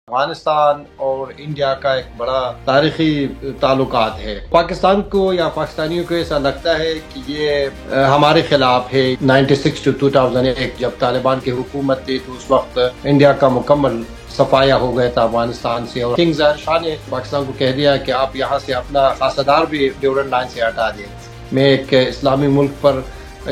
افغانستان اور انڈیا کا ایک بڑا تاریخی تعلقات ہے۔ پاکستان کو یا پاکستانیوں کو ایسا لگتا ہے کہ یہ ہمارے خلاف ہے۔ 96 to 2001 جب طالبان کی حکومت تھی تو اس وقت انڈیا کا مکمل صفایا ہو گیا تھا افغانستان سے، اور کنگ ظاہر شاہ نے پاکستان کو کہہ دیا کہ آپ یہاں سے اپنا خاصہ دار بھی ڈیورنڈ لائن سے ہٹا دیں۔ میں ایک اسلامی ملک پر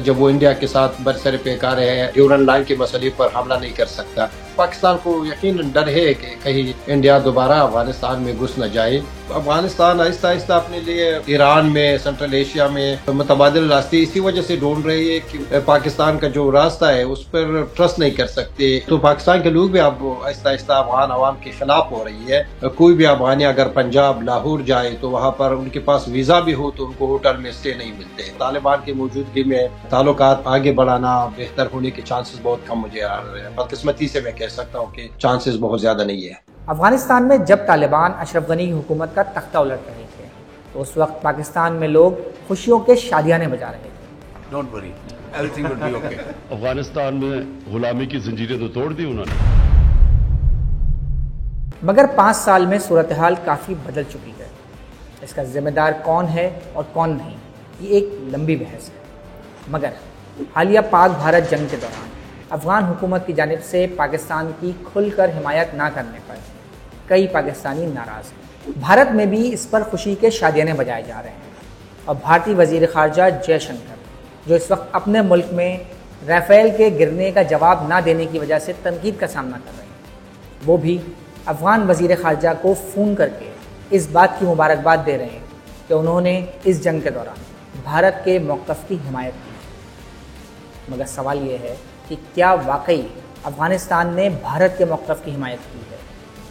جب وہ انڈیا کے ساتھ برسر پیکار ہے ڈیورنڈ لائن کے مسئلے پر حملہ نہیں کر سکتا۔ پاکستان کو یقیناً ڈر ہے کہ کہیں انڈیا دوبارہ افغانستان میں گھس نہ جائے۔ افغانستان آہستہ آہستہ اپنے لیے ایران میں، سینٹرل ایشیا میں متبادل راستے اسی وجہ سے ڈھونڈ رہی ہے کہ پاکستان کا جو راستہ ہے اس پر ٹرسٹ نہیں کر سکتے، تو پاکستان کے لوگ بھی اب آہستہ آہستہ افغان عوام کے خلاف ہو رہی ہے۔ کوئی بھی افغانی اگر پنجاب لاہور جائے تو وہاں پر ان کے پاس ویزا بھی ہو تو ان کو ہوٹل میں اسٹے نہیں ملتے۔ طالبان کی موجودگی میں تعلقات آگے بڑھانا بہتر ہونے کے چانسز بہت کم مجھے آ رہے ہیں۔ بدقسمتی سے میں کہہ سکتا ہوں کہ چانسز بہت زیادہ نہیں ہے۔ افغانستان میں جب طالبان اشرف غنی کی حکومت کا تختہ الٹ رہے تھے تو اس وقت پاکستان میں لوگ خوشیوں کے شادیانے بجا رہے تھے۔ Don't worry, everything will be okay. Afghanistan میں غلامی کی زنجیریں تو توڑ دی انہوں نے، مگر 5 سال میں صورتحال کافی بدل چکی ہے۔ اس کا ذمہ دار کون ہے اور کون نہیں، یہ ایک لمبی بحث ہے۔ مگر حالیہ پاک بھارت جنگ کے دوران افغان حکومت کی جانب سے پاکستان کی کھل کر حمایت نہ کرنے پر کئی پاکستانی ناراض ہیں۔ بھارت میں بھی اس پر خوشی کے شادیانے بجائے جا رہے ہیں، اور بھارتی وزیر خارجہ جے شنکر جو اس وقت اپنے ملک میں رافیل کے گرنے کا جواب نہ دینے کی وجہ سے تنقید کا سامنا کر رہے ہیں، وہ بھی افغان وزیر خارجہ کو فون کر کے اس بات کی مبارکباد دے رہے ہیں کہ انہوں نے اس جنگ کے دوران بھارت کے موقف کی حمایت کی۔ مگر سوال یہ ہے کہ کیا واقعی افغانستان نے بھارت کے موقف کی حمایت کی ہے،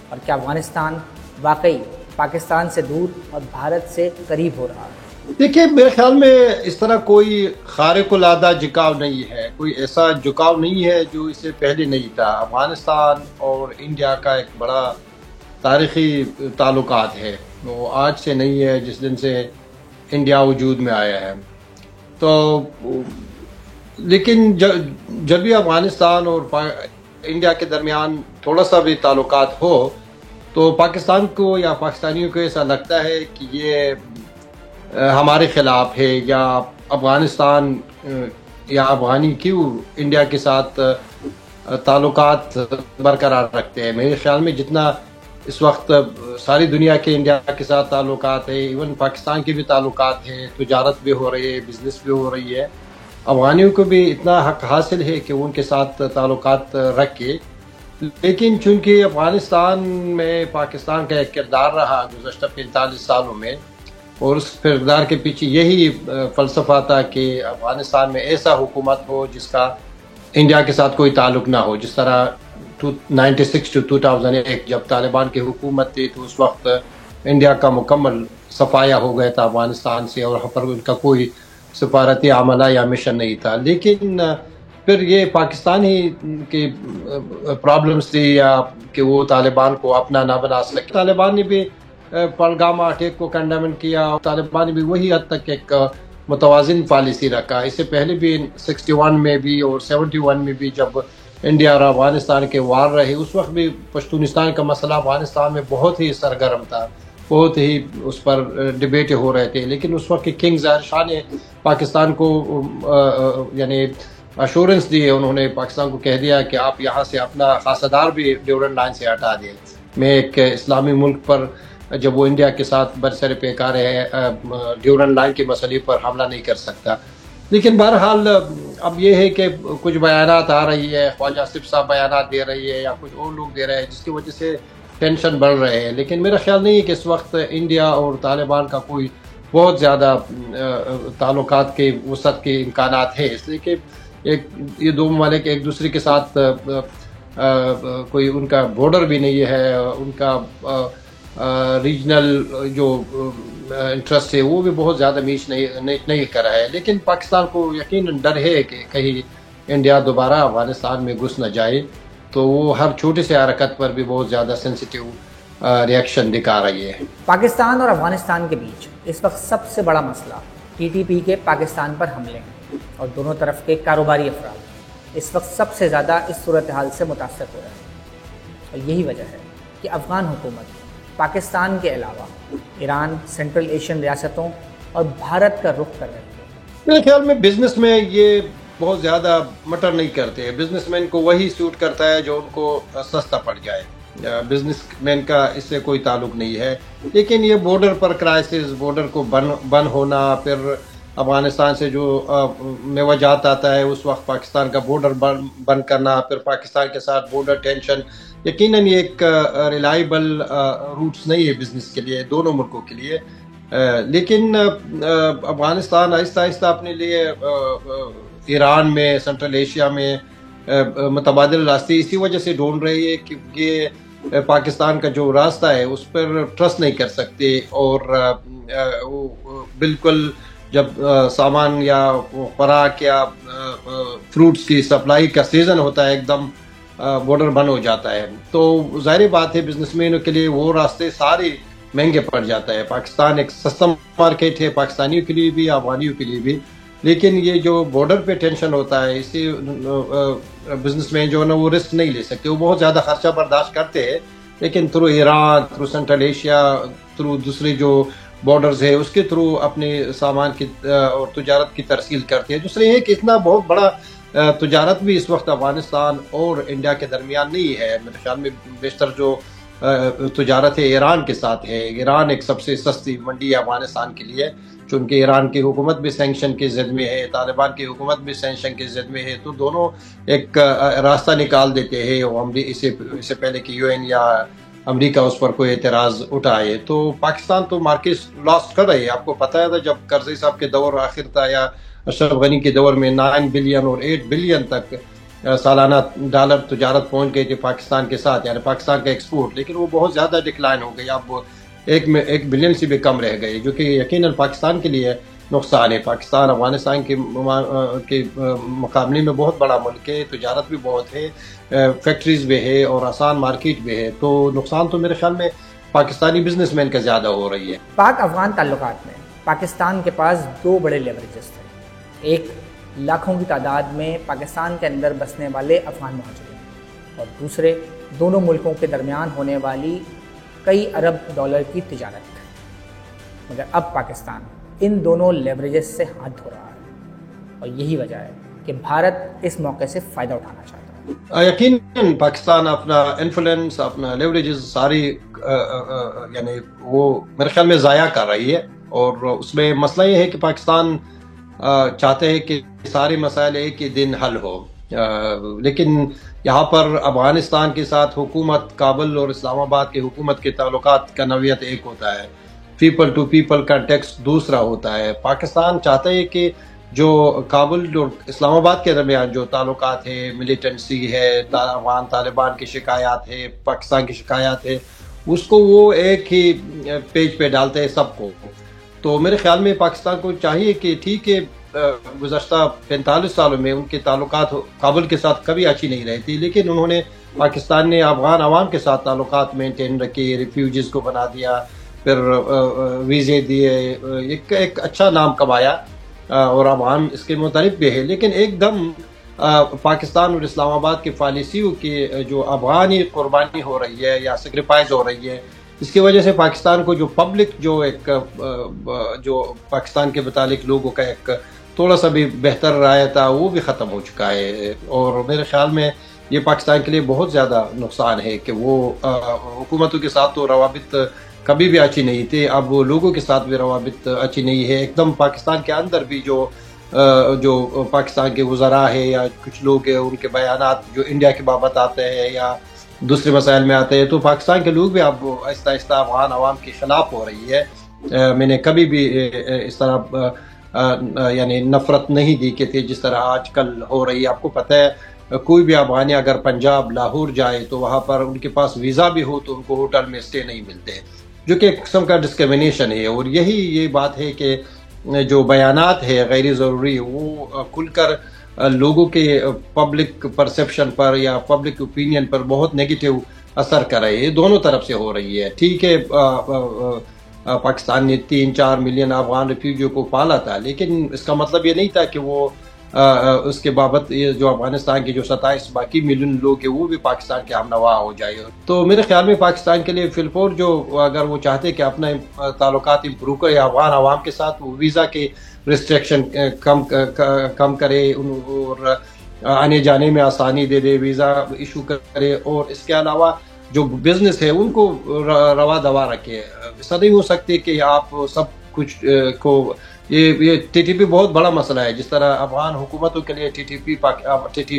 اور کیا افغانستان واقعی پاکستان سے دور اور بھارت سے قریب ہو رہا ہے؟ دیکھیے، میرے خیال میں اس طرح کوئی خارق العادہ جھکاؤ نہیں ہے، کوئی ایسا جھکاؤ نہیں ہے جو اس سے پہلے نہیں تھا۔ افغانستان اور انڈیا کا ایک بڑا تاریخی تعلقات ہے، وہ آج سے نہیں ہے جس دن سے انڈیا وجود میں آیا ہے۔ تو لیکن جب بھی افغانستان اور انڈیا کے درمیان تھوڑا سا بھی تعلقات ہو تو پاکستان کو یا پاکستانیوں کو ایسا لگتا ہے کہ یہ ہمارے خلاف ہے، یا افغانستان یا افغانی کیوں انڈیا کے ساتھ تعلقات برقرار رکھتے ہیں۔ میرے خیال میں جتنا اس وقت ساری دنیا کے انڈیا کے ساتھ تعلقات ہے، ایون پاکستان کے بھی تعلقات ہیں، تجارت بھی ہو رہی ہے، بزنس بھی ہو رہی ہے، افغانیوں کو بھی اتنا حق حاصل ہے کہ وہ ان کے ساتھ تعلقات رکھے۔ لیکن چونکہ افغانستان میں پاکستان کا ایک کردار رہا گزشتہ 45 سالوں میں، اور اس کردار کے پیچھے یہی فلسفہ تھا کہ افغانستان میں ایسا حکومت ہو جس کا انڈیا کے ساتھ کوئی تعلق نہ ہو، جس طرح 96 to 2001 جب طالبان کی حکومت تھی تو اس وقت انڈیا کا مکمل صفایا ہو گیا تھا افغانستان سے، اور وہاں پر ان کا کوئی سفارتی عملہ یا مشن نہیں تھا۔ لیکن پھر یہ پاکستان ہی کی پرابلمس تھی، یا کہ وہ طالبان کو اپنا نہ بنا سکے۔ طالبان نے بھی پہلگام اٹیک کو کنڈمن کیا، طالبان نے بھی وہی حد تک ایک متوازن پالیسی رکھا۔ اس سے پہلے بھی 61 میں بھی اور 71 میں بھی جب انڈیا اور افغانستان کے وار رہے، اس وقت بھی پشتونستان کا مسئلہ افغانستان میں بہت ہی سرگرم تھا، بہت ہی اس پر ڈبیٹ ہو رہے تھے۔ لیکن اس وقت کنگ ظاہر شاہ نے پاکستان کو یعنی ایشورنس دی، انہوں نے پاکستان کو کہہ دیا کہ آپ یہاں سے اپنا خاصہ دار بھی ڈیورنڈ لائن سے ہٹا دیں۔ میں ایک اسلامی ملک پر جب وہ انڈیا کے ساتھ برسر پیکار ہے ڈیورنڈ لائن کے مسئلے پر حملہ نہیں کر سکتا۔ لیکن بہرحال اب یہ ہے کہ کچھ بیانات آ رہی ہے، خواجہ آصف صاحب بیانات دے رہی ہے، یا کچھ اور لوگ دے رہے ہیں، جس کی وجہ سے ٹینشن بڑھ رہے ہیں۔ لیکن میرا خیال نہیں ہے کہ اس وقت انڈیا اور طالبان کا کوئی بہت زیادہ تعلقات کے وسعت کے امکانات ہیں، اس لیے کہ یہ دو ممالک ایک دوسرے کے ساتھ کوئی ان کا بارڈر بھی نہیں ہے، ان کا ریجنل جو انٹرسٹ ہے وہ بھی بہت زیادہ میچ نہیں کر رہا ہے۔ لیکن پاکستان کو یقیناً ڈر ہے کہ کہیں انڈیا دوبارہ افغانستان میں گھس نہ جائے، تو وہ ہر چھوٹے سے حرکت پر بھی بہت زیادہ سینسیٹیو ریئیکشن دکھا رہی ہے۔ پاکستان اور افغانستان کے بیچ اس وقت سب سے بڑا مسئلہ TTP کے پاکستان پر حملے ہیں، اور دونوں طرف کے کاروباری افراد اس وقت سب سے زیادہ اس صورتحال سے متاثر ہو رہے ہیں، اور یہی وجہ ہے کہ افغان حکومت پاکستان کے علاوہ ایران، سینٹرل ایشین ریاستوں اور بھارت کا رخ کر رہی ہے؟ میرے خیال میں بزنس میں یہ بہت زیادہ مٹر نہیں کرتے. بزنس مین کو وہی سوٹ کرتا ہے جو ان کو سستا پڑ جائے. بزنس مین کا اس سے کوئی تعلق نہیں ہے. لیکن یہ بارڈر پر کرائسس، بارڈر کو بند ہونا، پھر افغانستان سے جو میوہ جات آتا ہے اس وقت پاکستان کا بارڈر بند کرنا، پھر پاکستان کے ساتھ بارڈر ٹینشن، یقیناً یہ ایک ریلائبل روٹس نہیں ہے بزنس کے لیے، دونوں ملکوں کے لیے. لیکن افغانستان آہستہ آہستہ اپنے لیے ایران میں، سینٹرل ایشیا میں متبادل راستے اسی وجہ سے ڈھونڈ رہی ہے کہ یہ پاکستان کا جو راستہ ہے اس پر ٹرسٹ نہیں کر سکتے، اور بالکل جب سامان یا خوراک یا فروٹس کی سپلائی کا سیزن ہوتا ہے ایک دم بارڈر بند ہو جاتا ہے. تو ظاہر بات ہے بزنس مینوں کے لیے وہ راستے سارے مہنگے پڑ جاتا ہے. پاکستان ایک سستا مارکیٹ ہے پاکستانیوں کے لیے بھی، افغانیوں کے لیے بھی. لیکن یہ جو بارڈر پہ ٹینشن ہوتا ہے، اس سے بزنس مین جو ہے نا وہ رسک نہیں لے سکتے. وہ بہت زیادہ خرچہ برداشت کرتے ہیں، لیکن through Iran, through central Asia, through دوسرے جو بارڈرز ہے اس کے تھرو اپنے سامان کی اور تجارت کی ترسیل کرتے ہیں. دوسرے یہ کہ اتنا بہت بڑا تجارت بھی اس وقت افغانستان اور انڈیا کے درمیان نہیں ہے. میرے خیال میں بیشتر جو تجارت ہے ایران کے ساتھ ہے. ایران ایک سب سے سستی منڈی ہے افغانستان کے لیے، چونکہ ایران کی حکومت بھی سینکشن کے زد میں ہے، طالبان کی حکومت بھی سینکشن کے زد میں ہے. تو دونوں ایک راستہ نکال دیتے ہیں، اس سے پہلے کہ یو این یا امریکہ اس پر کوئی اعتراض اٹھائے. تو پاکستان تو مارکیٹ لاسٹ کر رہی ہے. آپ کو پتہ ہے جب کرزئی صاحب کے دور آخر تھا یا اشرف غنی کے دور میں 9 بلین اور 8 بلین تک سالانہ ڈالر تجارت پہنچ گئی تھی پاکستان کے ساتھ، یعنی پاکستان کا ایکسپورٹ. لیکن وہ بہت زیادہ ڈکلائن ہو گئی، اب 1 بلین سے بھی کم رہ گئی، جو کہ یقیناً پاکستان کے لیے نقصان ہے. پاکستان افغانستان کے مقابلے میں بہت بڑا ملک ہے، تجارت بھی بہت ہے، فیکٹریز بھی ہے اور آسان مارکیٹ بھی ہے. تو نقصان تو میرے خیال میں پاکستانی بزنس مین کا زیادہ ہو رہی ہے. پاک افغان تعلقات میں پاکستان کے پاس 2 بڑے لیوریجز تھے. ایک، لاکھوں کی تعداد میں پاکستان کے اندر بسنے والے افغان مہاجرین، اور دوسرے، دونوں ملکوں کے درمیان ہونے والی کئی ارب ڈالر کی تجارت. مگر اب پاکستان ان دونوں لیوریجز سے ہاتھ دھو رہا ہے، اور یہی وجہ ہے کہ بھارت اس موقع سے فائدہ اٹھانا چاہتا ہے. یقیناً پاکستان اپنا انفلوئنس، اپنا لیوریجز ساری یعنی وہ میرے خیال میں ضائع کر رہی ہے. اور اس میں مسئلہ یہ ہے کہ پاکستان چاہتے ہیں کہ سارے مسائل ایک ہی دن حل ہو، لیکن یہاں پر افغانستان کے ساتھ حکومت کابل اور اسلام آباد کی حکومت کے تعلقات کا نوعیت ایک ہوتا ہے، پیپل ٹو پیپل کا ٹیکسٹ دوسرا ہوتا ہے. پاکستان چاہتا ہے کہ جو کابل اور اسلام آباد کے درمیان جو تعلقات ہے، ملیٹنسی ہے، افغان طالبان کی شکایات ہے، پاکستان کی شکایات ہے، اس کو وہ ایک ہی پیج پہ ڈالتے ہیں سب کو. تو میرے خیال میں پاکستان کو چاہیے کہ ٹھیک ہے گزشتہ 45 سالوں میں ان کے تعلقات کابل کے ساتھ کبھی اچھی نہیں رہی تھی، لیکن انہوں نے پاکستان نے افغان عوام کے ساتھ تعلقات مینٹین رکھے، ریفیوجیز کو بنا دیا، پھر ویزے دیے، ایک اچھا نام کمایا، اور عوام اس کے متعلق بھی ہے. لیکن ایک دم پاکستان اور اسلام آباد کی پالیسیوں کی جو افغانی قربانی ہو رہی ہے یا سیکریفائز ہو رہی ہے، اس کی وجہ سے پاکستان کو جو پبلک جو پاکستان کے متعلق لوگوں کا ایک تھوڑا سا بھی بہتر رائے تھا وہ بھی ختم ہو چکا ہے. اور میرے خیال میں یہ پاکستان کے لیے بہت زیادہ نقصان ہے کہ وہ حکومتوں کے ساتھ تو روابط کبھی بھی اچھی نہیں تھی، اب وہ لوگوں کے ساتھ بھی روابط اچھی نہیں ہے. ایک دم پاکستان کے اندر بھی جو پاکستان کے وزراء ہے یا کچھ لوگ ہیں، ان کے بیانات جو انڈیا کے بابت آتے ہیں یا دوسرے مسائل میں آتے ہیں، تو پاکستان کے لوگ بھی اب آہستہ آہستہ افغان عوام کے خلاف ہو رہی ہے. میں نے کبھی بھی اس طرح یعنی نفرت نہیں دیکھی تھی جس طرح آج کل ہو رہی ہے. آپ کو پتہ ہے کوئی بھی افغانی اگر پنجاب لاہور جائے تو وہاں پر ان کے پاس ویزا بھی ہو تو ان کو ہوٹل میں اسٹے نہیں ملتے، جو کہ ایک قسم کا ڈسکریمنیشن ہے. اور یہ بات ہے کہ جو بیانات ہے غیر ضروری وہ کھل کر لوگوں کے پبلک پرسیپشن پر یا پبلک اوپینین پر بہت نیگیٹو اثر کر رہے ہیں. دونوں طرف سے ہو رہی ہے. ٹھیک ہے پاکستان نے 3-4 ملین افغان ریفیوجیوں کو پالا تھا، لیکن اس کا مطلب یہ نہیں تھا کہ وہ اس کے بابت یہ جو افغانستان کے جو 27 باقی ملین لوگ ہیں وہ بھی پاکستان کے ہم نوا ہو جائے. تو میرے خیال میں پاکستان کے لیے فلفور جو اگر وہ چاہتے کہ اپنے تعلقات امپروو کرے افغان عوام کے ساتھ، وہ ویزا کے ریسٹرکشن کم کرے اور آنے جانے میں آسانی دے ویزا ایشو کرے، اور اس کے علاوہ جو بزنس ہے ان کو روا دوا رکھے. ایسا نہیں ہو سکتی کہ آپ سب کچھ کو یہ ٹی ٹی پی بہت بڑا مسئلہ ہے. جس طرح افغان حکومتوں کے لیے ٹی ٹی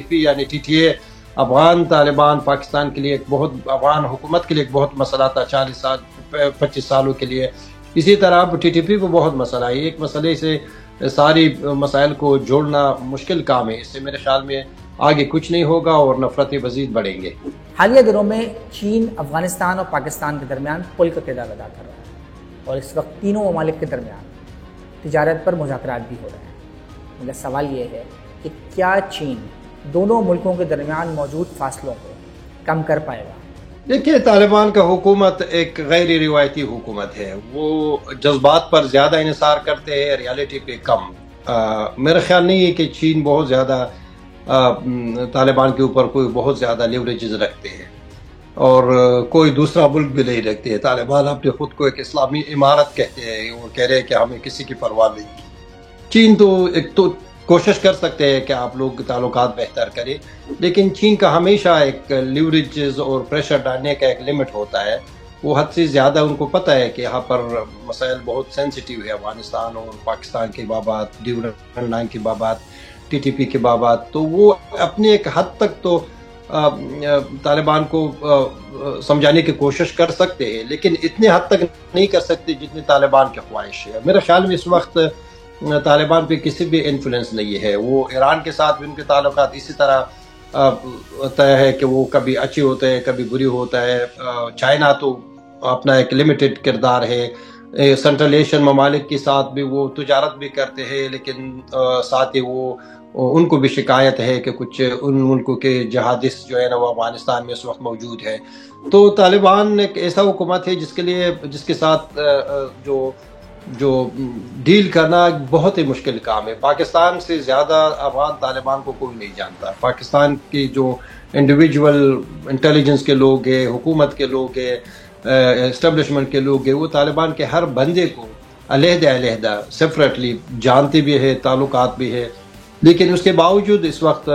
پی یعنی T T A Afghan Taliban Pakistan کے لیے ایک بہت، افغان حکومت کے لیے ایک بہت مسئلہ تھا 40 سال 25 سالوں کے لیے. اسی طرح اب ٹی ٹی پی کو بہت مسئلہ ہے. ایک مسئلے سے ساری مسائل کو جوڑنا مشکل کام ہے. اس سے میرے خیال میں آگے کچھ نہیں ہوگا اور نفرتیں مزید بڑھیں گے. حالیہ دنوں میں چین افغانستان اور پاکستان کے درمیان پل کا کردار ادا کر رہا ہے، اور اس وقت تینوں ممالک کے درمیان تجارت پر مذاکرات بھی ہو رہے ہیں. میرا سوال یہ ہے کہ کیا چین دونوں ملکوں کے درمیان موجود فاصلوں کو کم کر پائے گا؟ دیکھیے، طالبان کا حکومت ایک غیر روایتی حکومت ہے. وہ جذبات پر زیادہ انحصار کرتے ہیں، ریالٹی پہ کم. میرا خیال نہیں ہے کہ چین بہت زیادہ طالبان کے اوپر کوئی بہت زیادہ لیوریجز رکھتے ہیں، اور کوئی دوسرا ملک بھی نہیں رکھتے ہیں. طالبان اپنے خود کو ایک اسلامی امارت کہتے ہیں، وہ کہہ رہے ہیں کہ ہمیں کسی کی پرواہ نہیں. چین تو ایک تو کوشش کر سکتے ہیں کہ آپ لوگ تعلقات بہتر کریں، لیکن چین کا ہمیشہ ایک لیوریجز اور پریشر ڈالنے کا ایک لمٹ ہوتا ہے. وہ حد سے زیادہ ان کو پتہ ہے کہ یہاں پر مسائل بہت سینسیٹیو ہے، افغانستان اور پاکستان کے بابات، ڈیورنڈ لائن کے بابات، ٹی ٹی پی کے بابات. تو وہ اپنے ایک حد تک تو طالبان کو سمجھانے کی کوشش کر سکتے ہیں، لیکن اتنے حد تک نہیں کر سکتے جتنے طالبان کی خواہش ہے. میرے خیال میں اس وقت طالبان پہ کسی بھی انفلوئنس نہیں ہے. وہ ایران کے ساتھ بھی ان کے تعلقات اسی طرح طے ہے کہ وہ کبھی اچھی ہوتے ہیں کبھی بری ہوتا ہے. چائنا تو اپنا ایک لمیٹڈ کردار ہے. سینٹرل ایشین ممالک کے ساتھ بھی وہ تجارت بھی کرتے ہیں، لیکن ساتھ ہی وہ ان کو بھی شکایت ہے کہ کچھ ان ملکوں کے جہادست جو ہے نا وہ افغانستان میں اس وقت موجود ہے. تو طالبان ایک ایسا حکومت ہے جس کے ساتھ جو ڈیل کرنا بہت ہی مشکل کام ہے. پاکستان سے زیادہ افغان طالبان کو کوئی نہیں جانتا. پاکستان کی جو انڈیویجول انٹیلیجنس کے لوگ ہیں، حکومت کے لوگ ہیں، اسٹیبلشمنٹ کے لوگ ہیں، وہ طالبان کے ہر بندے کو علیحدہ سیپریٹلی جانتے بھی ہے، تعلقات بھی ہے. لیکن اس کے باوجود اس وقت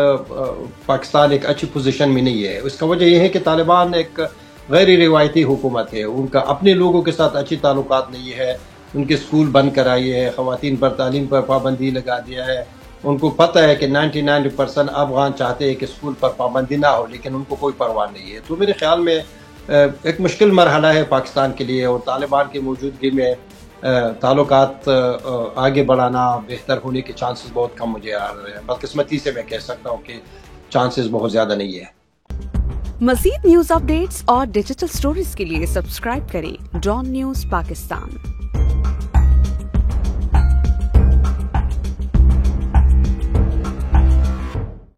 پاکستان ایک اچھی پوزیشن میں نہیں ہے. اس کا وجہ یہ ہے کہ طالبان ایک غیر روایتی حکومت ہے. ان کا اپنے لوگوں کے ساتھ اچھی تعلقات نہیں ہے. ان کے اسکول بند کرائے ہے، خواتین پر تعلیم پر پابندی لگا دیا ہے. ان کو پتہ ہے کہ 99% افغان چاہتے ہیں کہ اسکول پر پابندی نہ ہو، لیکن ان کو کوئی پرواہ نہیں ہے. تو میرے خیال میں ایک مشکل مرحلہ ہے پاکستان کے لیے، اور طالبان کی موجودگی میں تعلقات آگے بڑھانا بہتر ہونے کے چانسز بہت کم مجھے آ رہے ہیں. بدقسمتی سے میں کہہ سکتا ہوں کہ چانسز بہت زیادہ نہیں ہے. مزید نیوز اپ ڈیٹس اور ڈیجیٹل سٹوریز کے لیے سبسکرائب کریں ڈان نیوز پاکستان.